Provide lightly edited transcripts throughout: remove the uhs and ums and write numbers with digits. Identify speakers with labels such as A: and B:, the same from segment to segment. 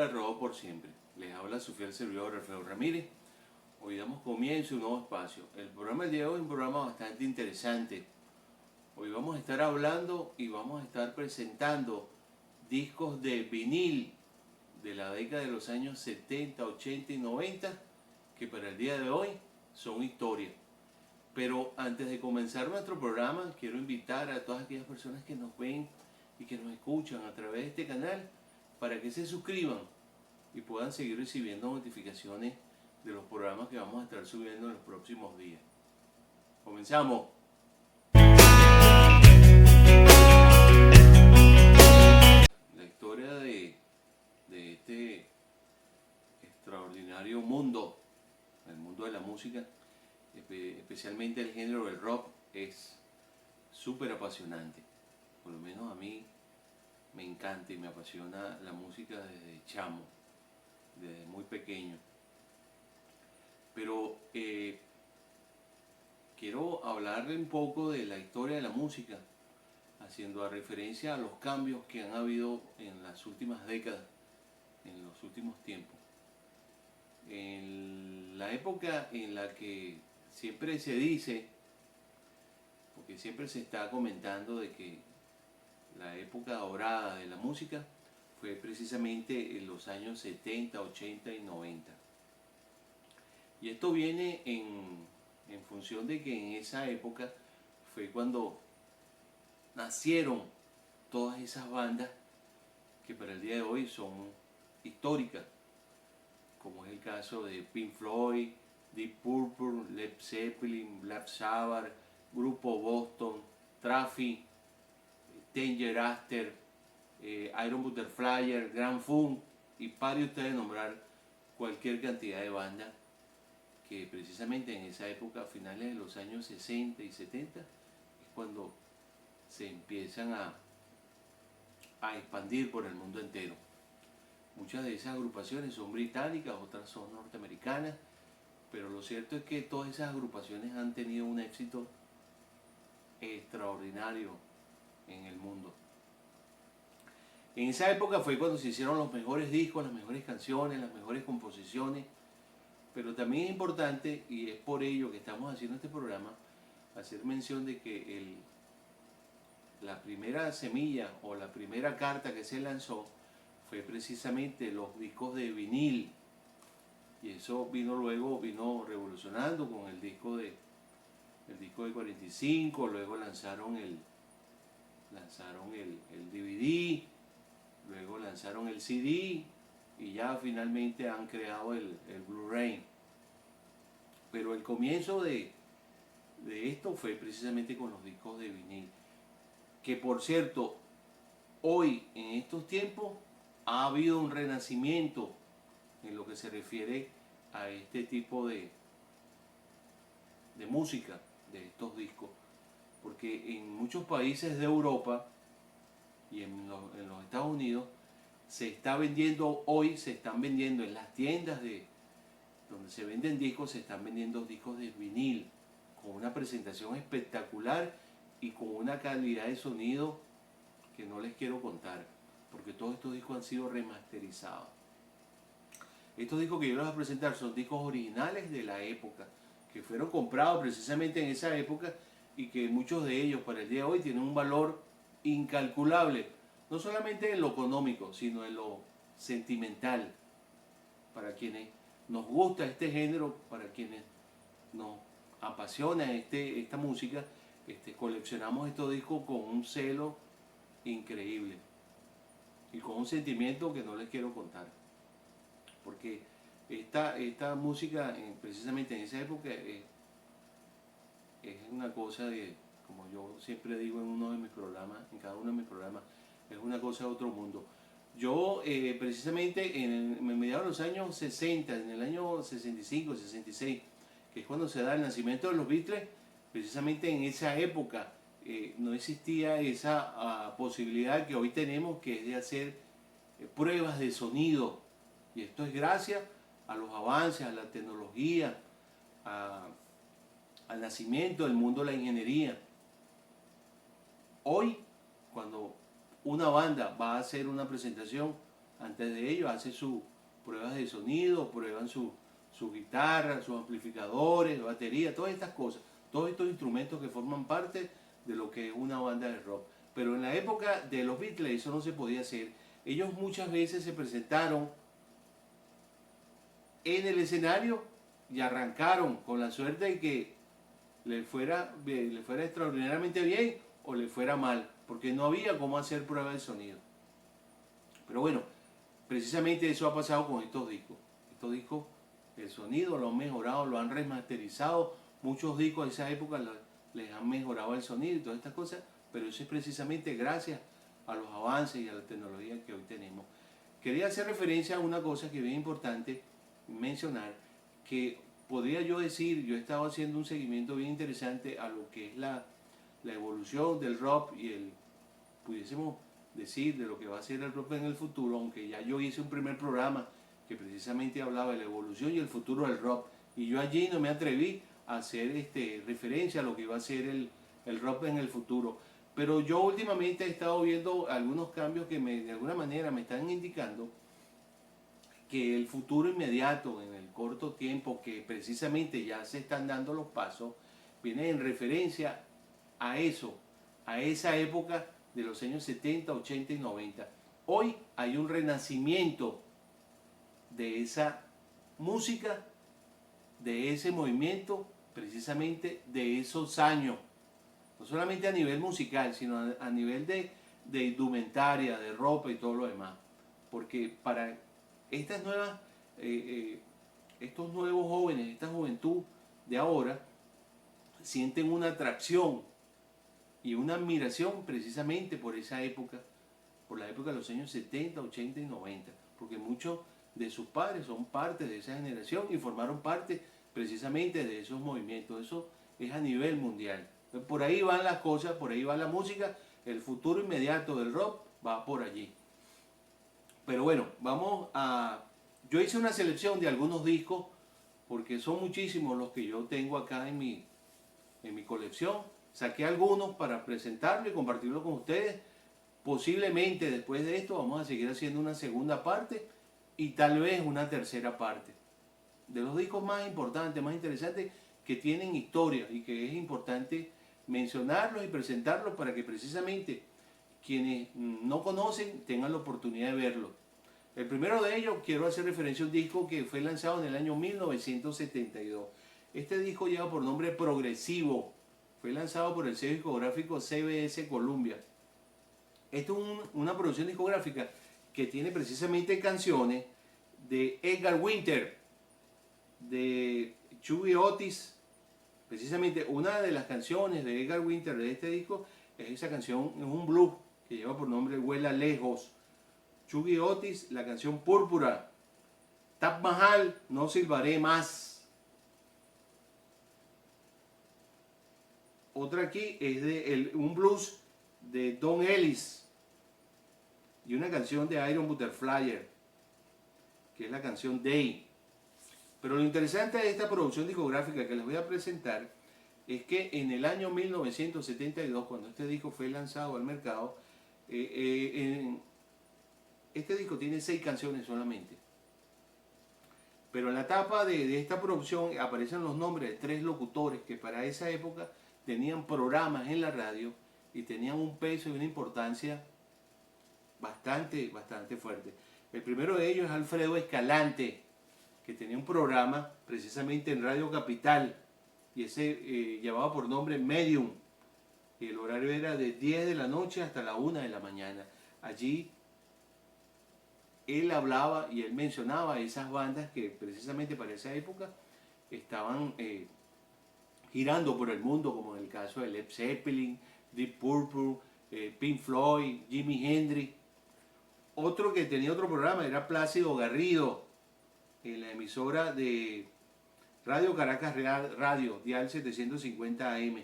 A: del robot por siempre. Les habla su fiel servidor Alfredo Ramírez. Hoy damos comienzo a un nuevo espacio. El programa del día de hoy es un programa bastante interesante. Hoy vamos a estar hablando y vamos a estar presentando discos de vinil de la década de los años 70, 80 y 90 que para el día de hoy son historia. Pero antes de comenzar nuestro programa, quiero invitar a todas aquellas personas que nos ven y que nos escuchan a través de este canal para que se suscriban y puedan seguir recibiendo notificaciones de los programas que vamos a estar subiendo en los próximos días. Comenzamos. La historia de este extraordinario mundo, el mundo de la música, especialmente el género del rock, es súper apasionante. Por lo menos a mí me encanta y me apasiona la música desde chamo, desde muy pequeño. Pero quiero hablarle un poco de la historia de la música, haciendo referencia a los cambios que han habido en las últimas décadas, en los últimos tiempos. En la época en la que siempre se dice, porque siempre se está comentando de que la época dorada de la música fue precisamente en los años 70, 80 y 90. Y esto viene en función de que en esa época fue cuando nacieron todas esas bandas que para el día de hoy son históricas, como es el caso de Pink Floyd, Deep Purple, Led Zeppelin, Black Sabbath, Grupo Boston, Traffic, Danger Aster, Iron Butterfly, Grand Funk, y pare usted de nombrar cualquier cantidad de bandas que precisamente en esa época, a finales de los años 60 y 70, es cuando se empiezan a expandir por el mundo entero. Muchas de esas agrupaciones son británicas, otras son norteamericanas, pero lo cierto es que todas esas agrupaciones han tenido un éxito extraordinario en el mundo. En esa época fue cuando se hicieron los mejores discos, las mejores canciones, las mejores composiciones, pero también es importante, y es por ello que estamos haciendo este programa, hacer mención de que la primera semilla o la primera carta que se lanzó fue precisamente los discos de vinil, y eso vino revolucionando con el disco de 45, luego lanzaron el DVD, luego lanzaron el CD y ya finalmente han creado el Blu-ray. Pero el comienzo de esto fue precisamente con los discos de vinil, que por cierto, hoy en estos tiempos ha habido un renacimiento en lo que se refiere a este tipo de música, de estos discos, porque en muchos países de Europa y en los Estados Unidos se están vendiendo en las tiendas donde se venden discos, se están vendiendo discos de vinil con una presentación espectacular y con una calidad de sonido que no les quiero contar, porque todos estos discos han sido remasterizados. Estos discos que yo les voy a presentar son discos originales de la época, que fueron comprados precisamente en esa época y que muchos de ellos para el día de hoy tienen un valor incalculable, no solamente en lo económico, sino en lo sentimental. Para quienes nos gusta este género, para quienes nos apasiona esta música, coleccionamos estos discos con un celo increíble y con un sentimiento que no les quiero contar, porque esta música precisamente en esa época es una cosa de, como yo siempre digo en cada uno de mis programas, es una cosa de otro mundo. Yo precisamente en mediados de los años 60, en el año 65, 66, que es cuando se da el nacimiento de los Beatles, precisamente en esa época no existía esa posibilidad que hoy tenemos, que es de hacer pruebas de sonido. Y esto es gracias a los avances, a la tecnología, al nacimiento del mundo de la ingeniería. Hoy, cuando una banda va a hacer una presentación, antes de ello hace sus pruebas de sonido, prueban su guitarra, sus amplificadores, batería, todas estas cosas, todos estos instrumentos que forman parte de lo que es una banda de rock. Pero en la época de los Beatles eso no se podía hacer. Ellos muchas veces se presentaron en el escenario y arrancaron con la suerte de que le fuera extraordinariamente bien o le fuera mal, porque no había cómo hacer prueba de sonido. Pero bueno, precisamente eso ha pasado con estos discos. Estos discos, el sonido lo han mejorado, lo han remasterizado. Muchos discos de esa época les han mejorado el sonido y todas estas cosas, pero eso es precisamente gracias a los avances y a la tecnología que hoy tenemos. Quería hacer referencia a una cosa que es bien importante mencionar, que podría yo decir, yo he estado haciendo un seguimiento bien interesante a lo que es la evolución del rock y pudiésemos decir, de lo que va a ser el rock en el futuro, aunque ya yo hice un primer programa que precisamente hablaba de la evolución y el futuro del rock, y yo allí no me atreví a hacer referencia a lo que va a ser el rock en el futuro. Pero yo últimamente he estado viendo algunos cambios que de alguna manera me están indicando que el futuro inmediato, en el corto tiempo, que precisamente ya se están dando los pasos, viene en referencia a eso, a esa época de los años 70, 80 y 90. Hoy hay un renacimiento de esa música, de ese movimiento, precisamente de esos años. No solamente a nivel musical, sino a nivel de indumentaria, de ropa y todo lo demás. Porque para estas nuevas, estos nuevos jóvenes, esta juventud de ahora, sienten una atracción y una admiración precisamente por esa época, por la época de los años 70, 80 y 90, porque muchos de sus padres son parte de esa generación y formaron parte precisamente de esos movimientos. Eso es a nivel mundial. Por ahí van las cosas, por ahí va la música, el futuro inmediato del rock va por allí. Pero bueno, yo hice una selección de algunos discos, porque son muchísimos los que yo tengo acá en mi colección. Saqué algunos para presentarlo y compartirlo con ustedes. Posiblemente después de esto vamos a seguir haciendo una segunda parte y tal vez una tercera parte. De los discos más importantes, más interesantes, que tienen historia y que es importante mencionarlos y presentarlos para que precisamente quienes no conocen tengan la oportunidad de verlo. El primero de ellos, quiero hacer referencia a un disco que fue lanzado en el año 1972. Este disco lleva por nombre Progresivo. Fue lanzado por el sello discográfico CBS Columbia. Esto es una producción discográfica que tiene precisamente canciones de Edgar Winter, de Chubby Otis. Precisamente una de las canciones de Edgar Winter de este disco es esa canción, es un blues que lleva por nombre Vuela Lejos. Chubby Otis, la canción Púrpura. Taj Mahal, No Silbaré Más. Otra aquí es un blues de Don Ellis y una canción de Iron Butterflyer, que es la canción Day. Pero lo interesante de esta producción discográfica que les voy a presentar es que en el año 1972, cuando este disco fue lanzado al mercado, este disco tiene 6 canciones solamente. Pero en la tapa de esta producción aparecen los nombres de 3 locutores que para esa época tenían programas en la radio y tenían un peso y una importancia bastante fuerte. El primero de ellos es Alfredo Escalante, que tenía un programa precisamente en Radio Capital y ese llevaba por nombre Medium. Y el horario era de 10 de la noche hasta la 1 de la mañana. Allí él hablaba y él mencionaba esas bandas que precisamente para esa época estaban girando por el mundo, como en el caso de Led Zeppelin, Deep Purple, Pink Floyd, Jimi Hendrix. Otro que tenía otro programa era Plácido Garrido, en la emisora de Radio Caracas Radio, dial 750 AM.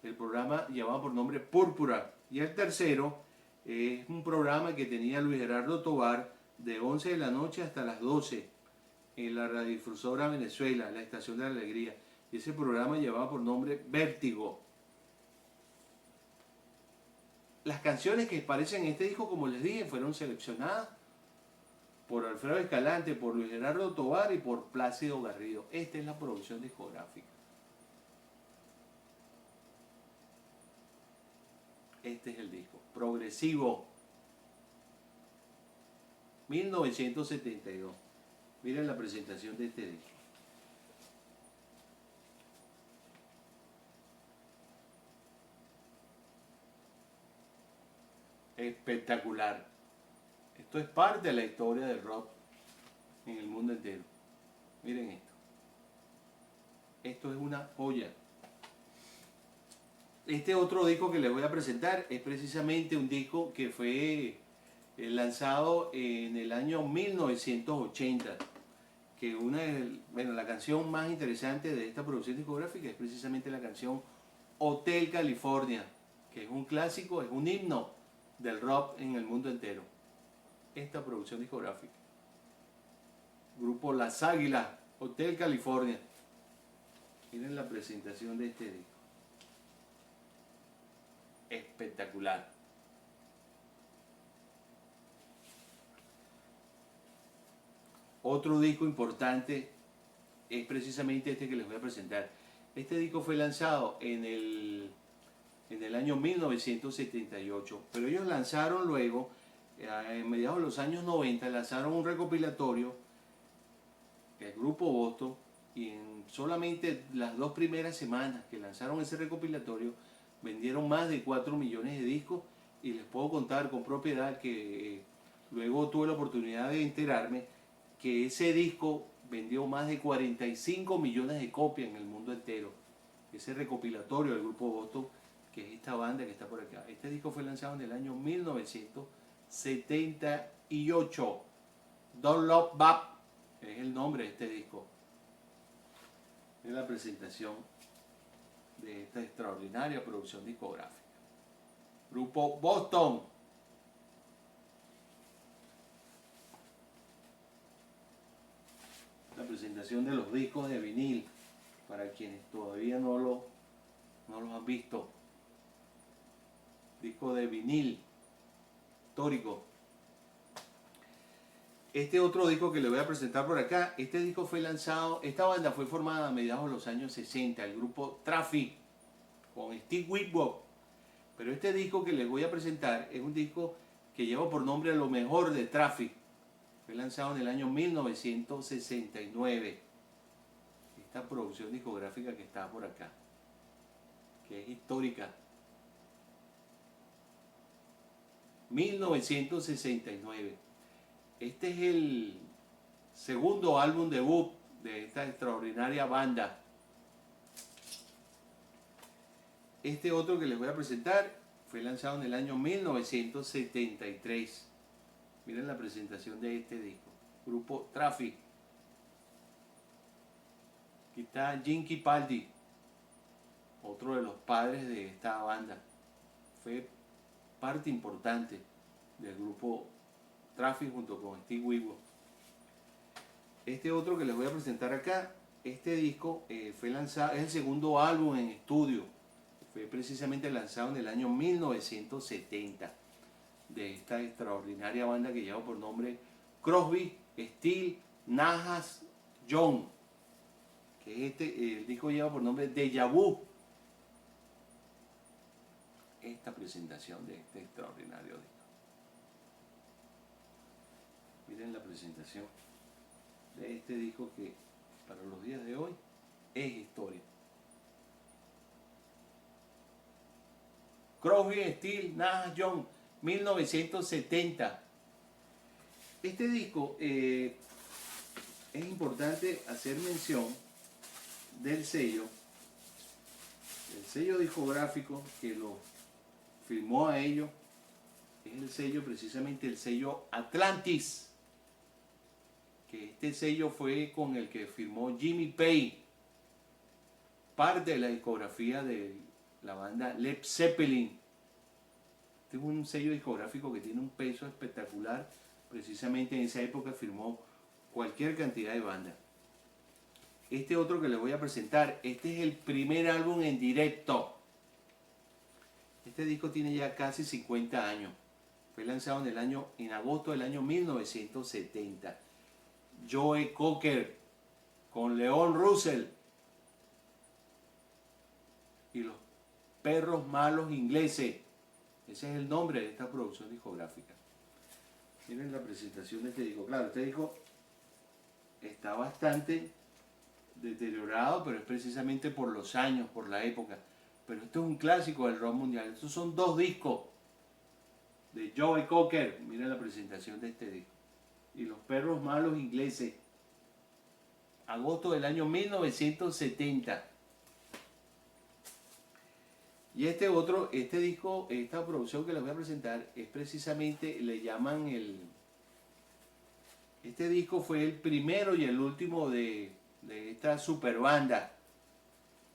A: El programa llevaba por nombre Púrpura. Y el tercero es un programa que tenía Luis Gerardo Tovar de 11 de la noche hasta las 12 en la radiodifusora Venezuela, la Estación de la Alegría. Y ese programa llevaba por nombre Vértigo. Las canciones que aparecen en este disco, como les dije, fueron seleccionadas por Alfredo Escalante, por Luis Gerardo Tovar y por Plácido Garrido. Esta es la producción discográfica. Este es el disco. Progresivo. 1972. Miren la presentación de este disco. Espectacular. Esto es parte de la historia del rock en el mundo entero. Miren esto. Esto es una joya. Este otro disco que les voy a presentar es precisamente un disco que fue lanzado en el año 1980. Que la canción más interesante de esta producción discográfica es precisamente la canción Hotel California, que es un clásico, es un himno del rock en el mundo entero. Esta producción discográfica. Grupo Las Águilas, Hotel California. Miren la presentación de este disco. Espectacular. Otro disco importante es precisamente este que les voy a presentar. Este disco fue lanzado en el año 1978, pero ellos lanzaron luego, en mediados de los años 90, lanzaron un recopilatorio, el grupo Boston, y en solamente las 2 primeras semanas que lanzaron ese recopilatorio, vendieron más de 4 millones de discos, y les puedo contar con propiedad que luego tuve la oportunidad de enterarme que ese disco vendió más de 45 millones de copias en el mundo entero. Ese recopilatorio del grupo Boston, que es esta banda que está por acá. Este disco fue lanzado en el año 1978. Don't Look Back es el nombre de este disco. Es la presentación de esta extraordinaria producción discográfica. Grupo Boston. La presentación de los discos de vinil, para quienes todavía no los han visto. Disco de vinil histórico. Este otro disco que le voy a presentar por acá, este disco fue lanzado, esta banda fue formada a mediados de los años 60, el grupo Traffic, con Steve Winwood. Pero este disco que les voy a presentar es un disco que lleva por nombre Lo Mejor de Traffic. Fue lanzado en el año 1969. Esta producción discográfica que está por acá, que es histórica. 1969. Este es el segundo álbum debut de esta extraordinaria banda. Este otro que les voy a presentar fue lanzado en el año 1973. Miren la presentación de este disco. Grupo Traffic. Aquí está Gene Capaldi, otro de los padres de esta banda. Fue parte importante del grupo Traffic junto con Steve Winwood. Este otro que les voy a presentar acá, este disco fue lanzado, es el segundo álbum en estudio. Fue precisamente lanzado en el año 1970. De esta extraordinaria banda que lleva por nombre Crosby, Stills, Nash Young, que el disco lleva por nombre Deja Vu. Esta presentación de este extraordinario disco. Miren la presentación de este disco que para los días de hoy es historia. Crosby, Stills, Nash Young, 1970. Este disco es importante hacer mención del sello, el sello discográfico que lo firmó a ellos. Es el sello, precisamente el sello Atlantis, que este sello fue con el que firmó Jimmy Page, parte de la discografía de la banda Led Zeppelin. Este es un sello discográfico que tiene un peso espectacular. Precisamente en esa época firmó cualquier cantidad de bandas. Este otro que les voy a presentar, este es el primer álbum en directo. Este disco tiene ya casi 50 años. Fue lanzado en agosto del año 1970. Joe Cocker con Leon Russell y los perros malos ingleses. Ese es el nombre de esta producción discográfica. Miren la presentación de este disco. Claro, este disco está bastante deteriorado, pero es precisamente por los años, por la época. Pero esto es un clásico del rock mundial. Estos son 2 discos de Joe Cocker. Miren la presentación de este disco. Y los perros malos ingleses. Agosto del año 1970. Y este disco, esta producción que les voy a presentar es precisamente, le llaman este disco fue el primero y el último de esta super banda,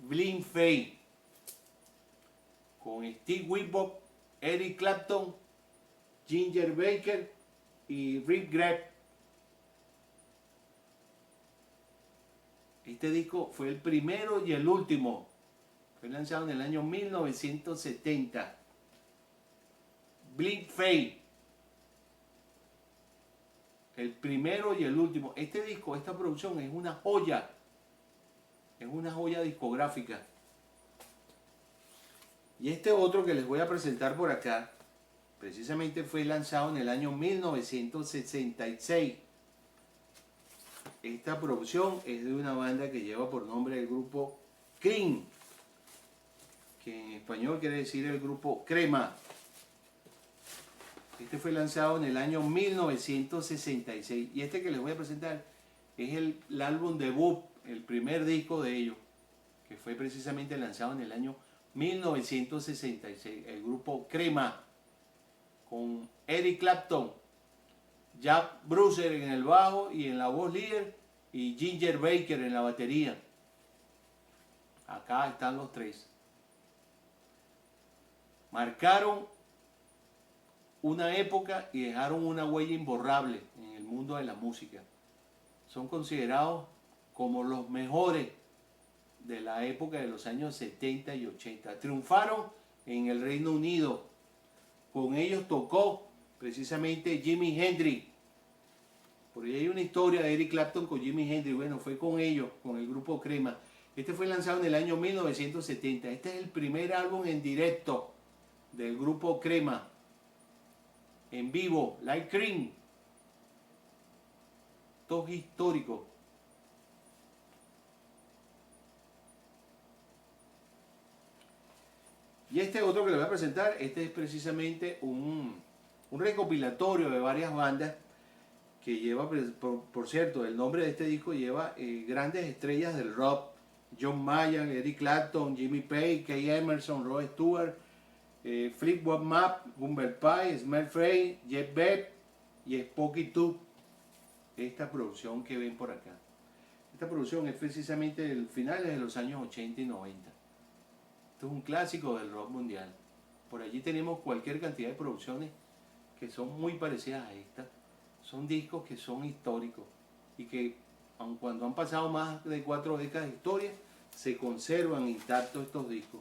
A: Blind Faith, con Steve Winwood, Eric Clapton, Ginger Baker y Rick Greb. Este disco fue el primero y el último. Fue lanzado en el año 1970. Blind Faith. El primero y el último. Este disco, esta producción es una joya. Es una joya discográfica. Y este otro que les voy a presentar por acá, precisamente fue lanzado en el año 1966. Esta producción es de una banda que lleva por nombre el grupo Cream, que en español quiere decir el grupo Crema. Este fue lanzado en el año 1966. Y este que les voy a presentar es el álbum debut, el primer disco de ellos, que fue precisamente lanzado en el año 1966. El grupo Crema, con Eric Clapton, Jack Bruce en el bajo y en la voz líder, y Ginger Baker en la batería. Acá están los 3. Marcaron una época y dejaron una huella imborrable en el mundo de la música. Son considerados como los mejores de la época de los años 70 y 80. Triunfaron en el Reino Unido. Con ellos tocó precisamente Jimi Hendrix. Por ahí hay una historia de Eric Clapton con Jimi Hendrix. Bueno, fue con ellos, con el grupo Crema. Este fue lanzado en el año 1970. Este es el primer álbum en directo del grupo Crema. En vivo, Live Cream. Todo histórico. Y este otro que les voy a presentar, este es precisamente un recopilatorio de varias bandas que lleva, por cierto, el nombre de este disco lleva grandes estrellas del rock: John Mayer, Eric Clapton, Jimmy Page, Keith Emerson, Rod Stewart, Fleetwood Mac, Humber Pie, Smell Frey, Jeff Beck y Spooky Tooth. Esta producción que ven por acá. Esta producción es precisamente del finales de los años 80 y 90. Esto es un clásico del rock mundial. Por allí tenemos cualquier cantidad de producciones que son muy parecidas a esta. Son discos que son históricos y que, aun cuando han pasado más de 4 décadas de historia, se conservan intactos estos discos.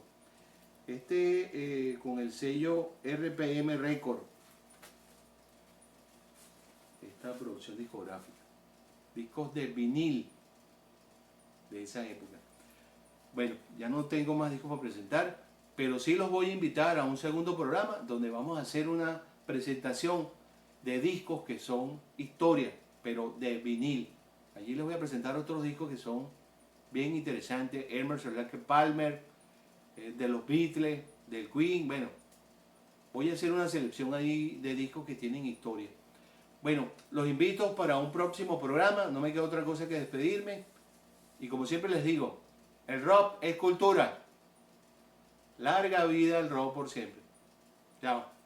A: Este con el sello RPM Record. Esta producción discográfica. Discos de vinil de esa época. Bueno, ya no tengo más discos para presentar, pero sí los voy a invitar a un segundo programa donde vamos a hacer una presentación de discos que son historia, pero de vinil. Allí les voy a presentar otros discos que son bien interesantes: Emerson, Lake Palmer, de los Beatles, del Queen. Bueno, voy a hacer una selección ahí de discos que tienen historia. Bueno, los invito para un próximo programa. No me queda otra cosa que despedirme. Y como siempre les digo, el rock es cultura. Larga vida el rock por siempre. Chao.